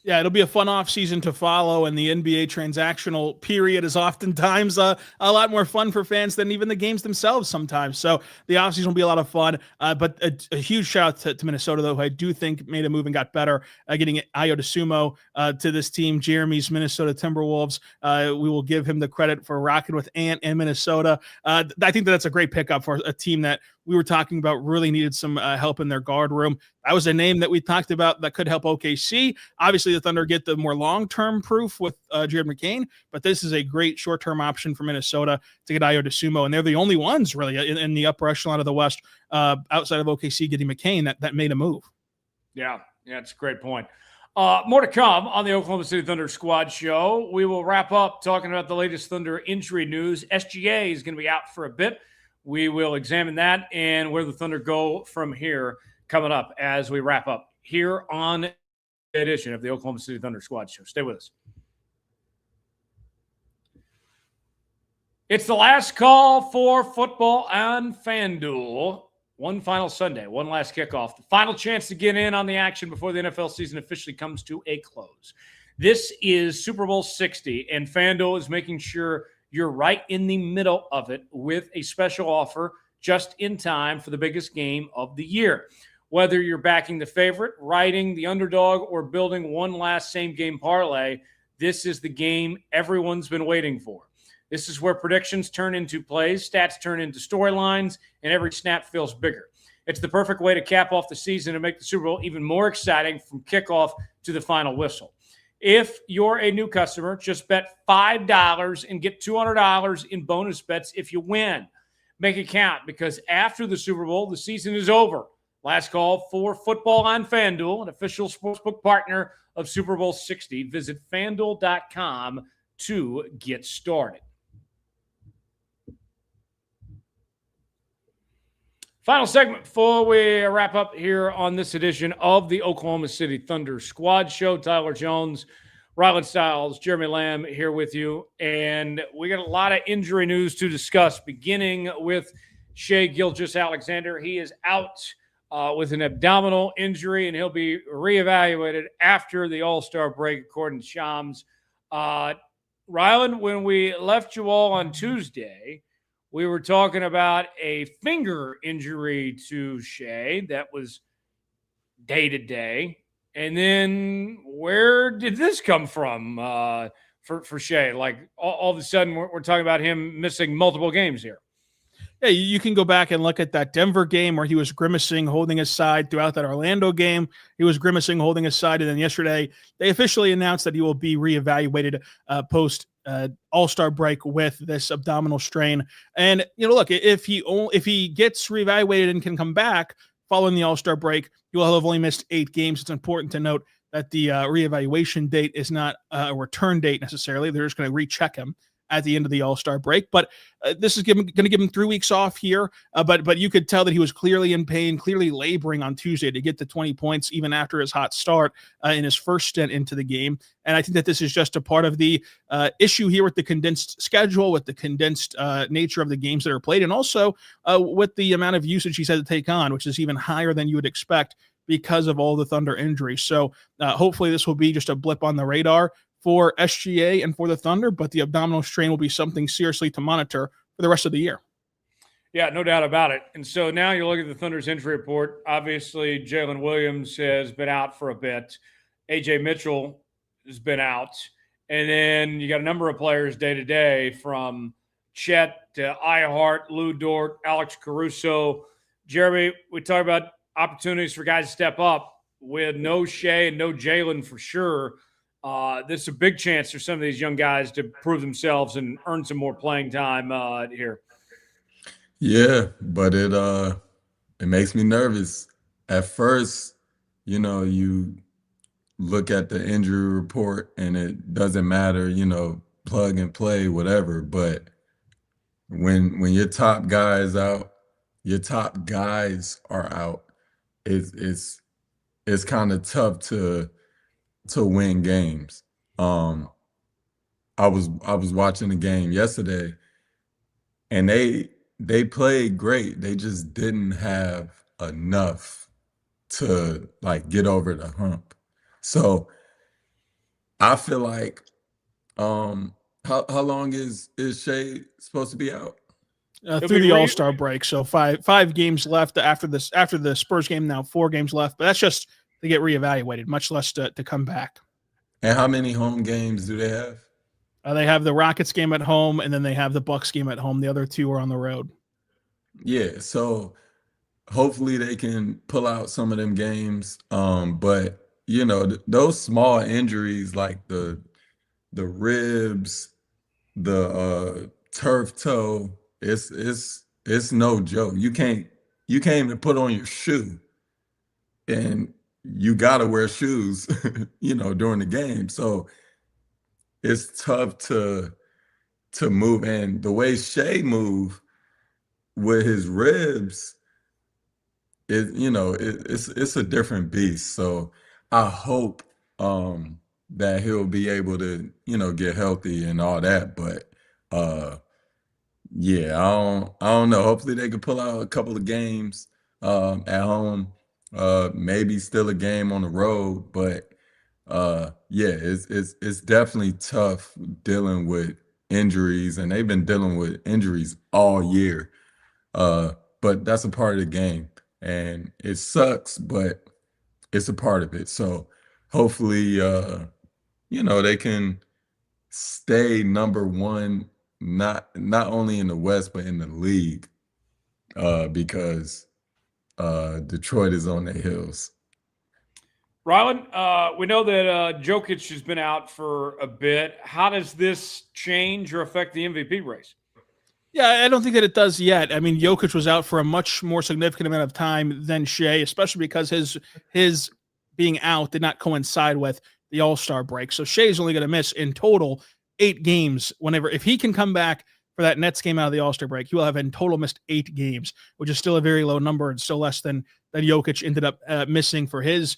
Yeah, it'll be a fun offseason to follow, and the NBA transactional period is oftentimes a lot more fun for fans than even the games themselves sometimes. So the offseason will be a lot of fun, but a huge shout out to Minnesota, though, who I do think made a move and got better, getting Ayo Dosunmu to this team, Jeremy's Minnesota Timberwolves. We will give him the credit for rocking with Ant and Minnesota. I think that's a great pickup for a team that we were talking about really needed some help in their guard room. That was a name that we talked about that could help OKC. Obviously, the Thunder get the more long-term proof with Jared McCain, but this is a great short-term option for Minnesota to get Ayo Dosunmu, and they're the only ones really in the upper echelon of the West outside of OKC getting McCain that made a move. Yeah, it's a great point. More to come on the Oklahoma City Thunder Squad Show. We will wrap up talking about the latest Thunder injury news. SGA is going to be out for a bit. We will examine that and where the Thunder go from here coming up as we wrap up here on the edition of the Oklahoma City Thunder Squad Show. Stay with us. It's the last call for football on FanDuel. One final Sunday, one last kickoff. The final chance to get in on the action before the NFL season officially comes to a close. This is Super Bowl 60, and FanDuel is making sure you're right in the middle of it with a special offer just in time for the biggest game of the year. Whether you're backing the favorite, riding the underdog, or building one last same-game parlay, this is the game everyone's been waiting for. This is where predictions turn into plays, stats turn into storylines, and every snap feels bigger. It's the perfect way to cap off the season and make the Super Bowl even more exciting from kickoff to the final whistle. If you're a new customer, just bet $5 and get $200 in bonus bets if you win. Make it count, because after the Super Bowl, the season is over. Last call for football on FanDuel, an official sportsbook partner of Super Bowl 60. Visit FanDuel.com to get started. Final segment before we wrap up here on this edition of the Oklahoma City Thunder Squad Show. Tyler Jones, Rylan Stiles, Jeremy Lamb here with you. And we got a lot of injury news to discuss, beginning with Shai Gilgeous-Alexander. He is out with an abdominal injury, and he'll be reevaluated after the All-Star break, according to Shams. Rylan, when we left you all on Tuesday, we were talking about a finger injury to Shai that was day-to-day. And then where did this come from for Shai? Like, all of a sudden, we're talking about him missing multiple games here. Yeah, you can go back and look at that Denver game where he was grimacing, holding his side. Throughout that Orlando game, he was grimacing, holding his side. And then yesterday, they officially announced that he will be reevaluated post All-Star break with this abdominal strain. And, look, if he gets reevaluated and can come back following the All-Star break, he will have only missed 8 games. It's important to note that the reevaluation date is not a return date necessarily. They're just going to recheck him at the end of the All-Star break. But this is going to give him 3 weeks off here. But you could tell that he was clearly in pain, clearly laboring on Tuesday to get to 20 points, even after his hot start in his first stint into the game. And I think that this is just a part of the issue here with the condensed schedule, with the condensed nature of the games that are played, and also with the amount of usage he's had to take on, which is even higher than you would expect because of all the Thunder injuries. So hopefully this will be just a blip on the radar for SGA and for the Thunder, but the abdominal strain will be something seriously to monitor for the rest of the year. Yeah, no doubt about it. And so now you look at the Thunder's injury report. Obviously, Jalen Williams has been out for a bit. A.J. Mitchell has been out. And then you got a number of players day-to-day, from Chet, Ihart, Lou Dort, Alex Caruso. Jeremy, we talk about opportunities for guys to step up. With no Shai and no Jalen for sure, this is a big chance for some of these young guys to prove themselves and earn some more playing time here. Yeah, but it makes me nervous. At first, you look at the injury report and it doesn't matter, plug and play, whatever. But when your top guys are out, it's kind of tough to win games. I was watching the game yesterday, and they played great. They just didn't have enough to get over the hump. So I feel like how long is Shai supposed to be out? Through the All-Star break. So five games left after the Spurs game. Now 4 games left, but that's just to get reevaluated, much less to come back. And how many home games do they have? They have the Rockets game at home, and then they have the Bucks game at home. The other 2 are on the road. Yeah, so hopefully they can pull out some of them games. But those small injuries like the ribs, the turf toe, it's no joke. You can't even put on your shoe, and you gotta wear shoes, during the game. So it's tough to move. And the way Shai move with his ribs, it's a different beast. So I hope that he'll be able to, get healthy and all that. But yeah, I don't know. Hopefully they can pull out a couple of games at home. Maybe still a game on the road, but yeah, it's definitely tough dealing with injuries, and they've been dealing with injuries all year. But that's a part of the game, and it sucks, but it's a part of it. So hopefully, they can stay number one, not only in the West but in the league, because Detroit is on their heels. Rylan, we know that Jokic has been out for a bit. How does this change or affect the MVP race? Yeah, I don't think that it does yet. I mean, Jokic was out for a much more significant amount of time than Shai, especially because his being out did not coincide with the All-Star break. So Shai is only going to miss in total 8 games. If he can come back for that Nets game out of the All-Star break, he will have in total missed 8 games, which is still a very low number and still less than Jokic ended up missing for his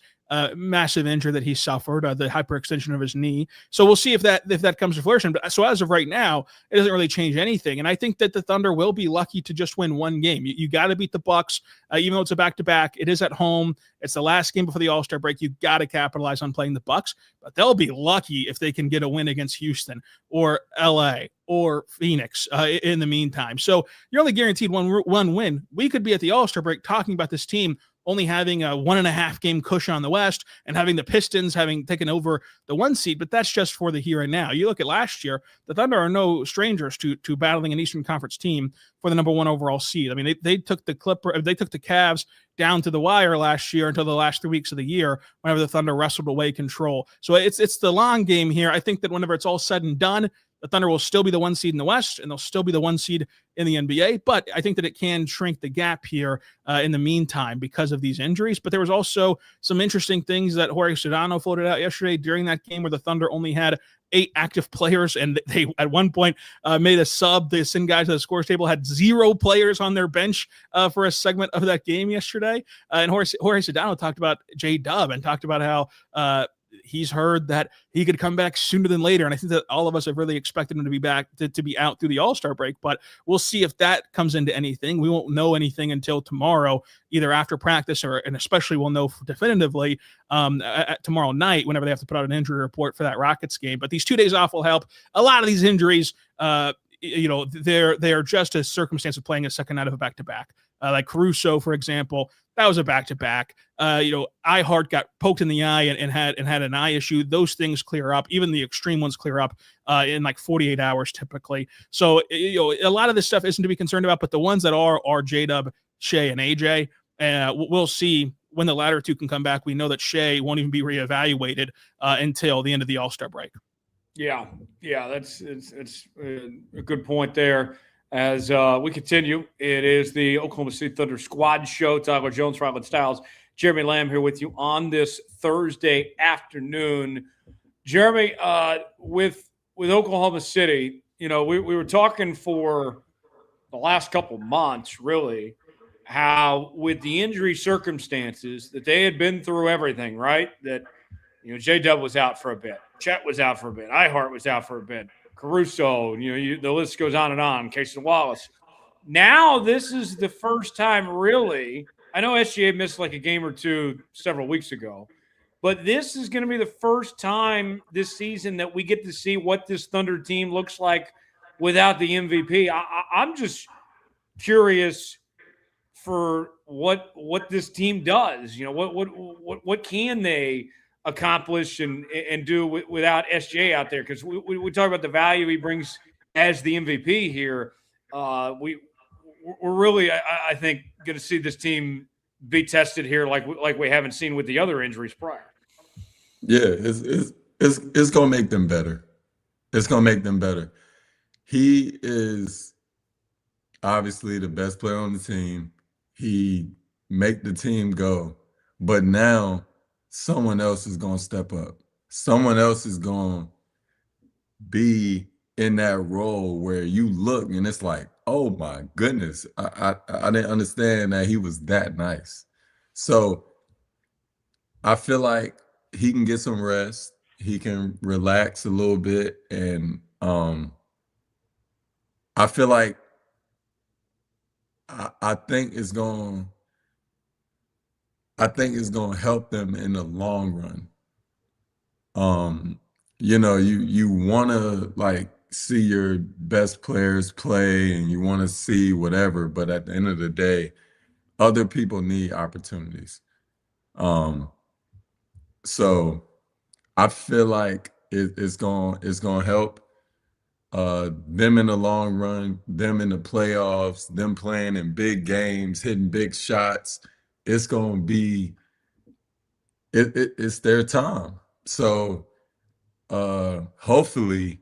massive injury that he suffered, the hyperextension of his knee. So we'll see if that comes to fruition. But so as of right now, it doesn't really change anything. And I think that the Thunder will be lucky to just win 1 game. You got to beat the Bucks, even though it's a back-to-back. It is at home. It's the last game before the All-Star break. You got to capitalize on playing the Bucks. But they'll be lucky if they can get a win against Houston or LA or Phoenix in the meantime. So you're only guaranteed one win. We could be at the All-Star break talking about this team only having a 1.5 game cushion on the West and having the Pistons having taken over the 1 seed, but that's just for the here and now. You look at last year, the Thunder are no strangers to battling an Eastern Conference team for the number 1 overall seed. I mean, they took the Cavs down to the wire last year until the last 3 weeks of the year, whenever the Thunder wrestled away control. So it's the long game here. I think that whenever it's all said and done, the Thunder will still be the 1 seed in the West, and they'll still be the 1 seed in the NBA. But I think that it can shrink the gap here in the meantime because of these injuries. But there was also some interesting things that Jorge Sedano floated out yesterday during that game where the Thunder only had 8 active players, and they at one point made a sub. They send guys to the scores table, had 0 players on their bench for a segment of that game yesterday. And Jorge Sedano talked about J-Dub and talked about how he's heard that he could come back sooner than later. And I think that all of us have really expected him to be back, to be out through the All-Star break, but we'll see if that comes into anything. We won't know anything until tomorrow, either after practice and especially we'll know definitively tomorrow night whenever they have to put out an injury report for that Rockets game. But these 2 days off will help. A lot of these injuries, they are just a circumstance of playing a second night of a back-to-back. Like Caruso, for example, that was a back-to-back. Ihart got poked in the eye and had an eye issue. Those things clear up. Even the extreme ones clear up in like 48 hours typically. So a lot of this stuff isn't to be concerned about, but the ones that are J-Dub, Shai, and AJ. We'll see when the latter two can come back. We know that Shai won't even be reevaluated until the end of the All-Star break. Yeah, it's a good point there. As we continue, it is the Oklahoma City Thunder Squad Show. Tyler Jones, Rylan Stiles, Jeremy Lamb here with you on this Thursday afternoon. Jeremy, with Oklahoma City, we were talking for the last couple months, really, how with the injury circumstances that they had been through everything, right? That, J-Dub was out for a bit. Chet was out for a bit. Ihart was out for a bit. Caruso, the list goes on and on. Casey Wallace. Now this is the first time, really. I know SGA missed like a game or two several weeks ago, but this is going to be the first time this season that we get to see what this Thunder team looks like without the MVP. I'm just curious for what this team does. What can they accomplish and do without SJ out there? Because we talk about the value he brings as the MVP here. We're really, I think, going to see this team be tested here like we haven't seen with the other injuries prior. Yeah, it's going to make them better. It's going to make them better. He is obviously the best player on the team. He make the team go. But now someone else is going to step up. Someone else is going to be in that role where you look and it's like, oh my goodness, I didn't understand that he was that nice. So I feel like he can get some rest. He can relax a little bit. And I feel like I think it's going to help them in the long run. You want to like see your best players play and you want to see whatever, but at the end of the day, other people need opportunities. So I feel like it's going to help them in the long run, them in the playoffs, them playing in big games, hitting big shots. It's going to be it's their time. So hopefully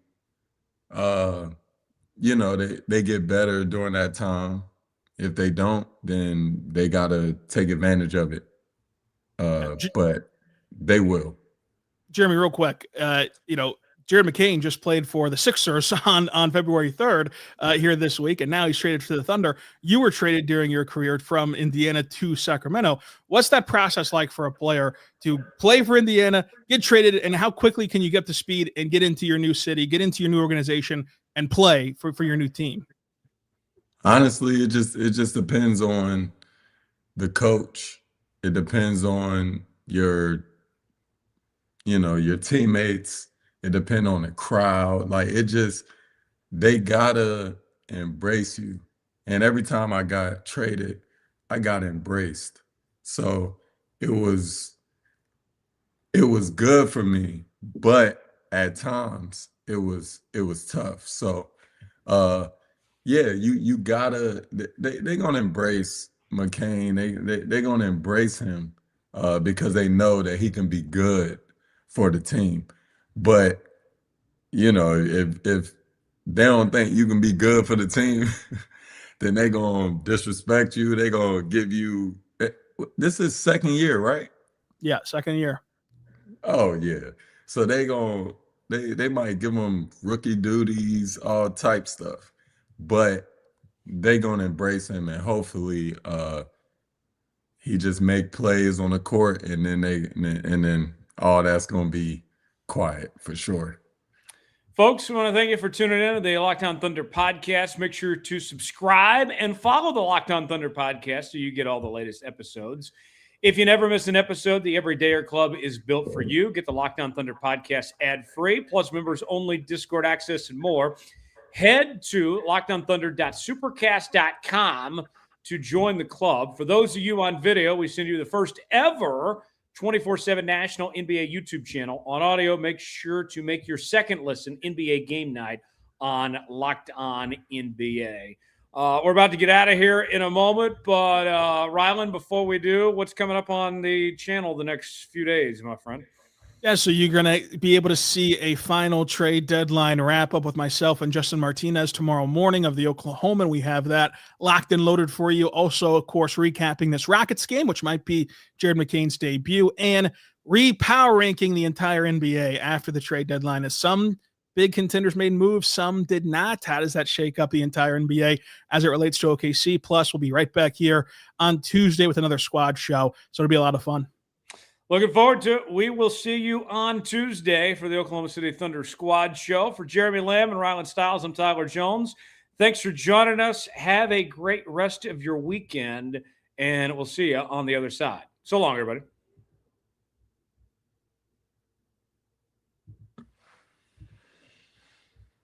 they get better during that time. If they don't, then they got to take advantage of it. But they will. Jeremy, real quick, Jared McCain just played for the Sixers on February 3rd here this week, and now he's traded to the Thunder. You were traded during your career from Indiana to Sacramento. What's that process like for a player to play for Indiana, get traded, and how quickly can you get up to speed and get into your new city, get into your new organization, and play for your new team? Honestly, it just depends on the coach. It depends on your teammates. It depends on the crowd. Like they gotta embrace you. And every time I got traded, I got embraced. So it was good for me, but at times it was tough. So you gotta they're gonna embrace McCain. They're gonna embrace him because they know that he can be good for the team. But if they don't think you can be good for the team, then they're gonna disrespect you. They're gonna give you this is second year, right? Yeah, second year. Oh yeah. So they might give him rookie duties, all type stuff, but they're gonna embrace him, and hopefully he just make plays on the court, and then all that's gonna be quiet for sure. Folks, we want to thank you for tuning in to the Locked On Thunder podcast. Make sure to subscribe and follow the Locked On Thunder podcast so you get all the latest episodes. If you never miss an episode, the Everydayer Club is built for you. Get the Locked On Thunder podcast ad-free, plus members-only Discord access and more. head to lockedonthunder.supercast.com to join the club. For those of you on video, we send you the first ever 24/7 national NBA YouTube channel. On audio, make sure to make your second listen NBA Game Night on Locked On NBA. We're about to get out of here in a moment, but Rylan, before we do, what's coming up on the channel the next few days, my friend? Yeah, so you're going to be able to see a final trade deadline wrap up with myself and Justin Martinez tomorrow morning of the Oklahoman. We have that locked and loaded for you. Also, of course, recapping this Rockets game, which might be Jared McCain's debut, and re-power ranking the entire NBA after the trade deadline, as some big contenders made moves, some did not. How does that shake up the entire NBA as it relates to OKC? Plus, we'll be right back here on Tuesday with another squad show, so it'll be a lot of fun. Looking forward to it. We will see you on Tuesday for the Oklahoma City Thunder Squad Show. For Jeremy Lamb and Rylan Stiles, I'm Tyler Jones. Thanks for joining us. Have a great rest of your weekend, and we'll see you on the other side. So long, everybody.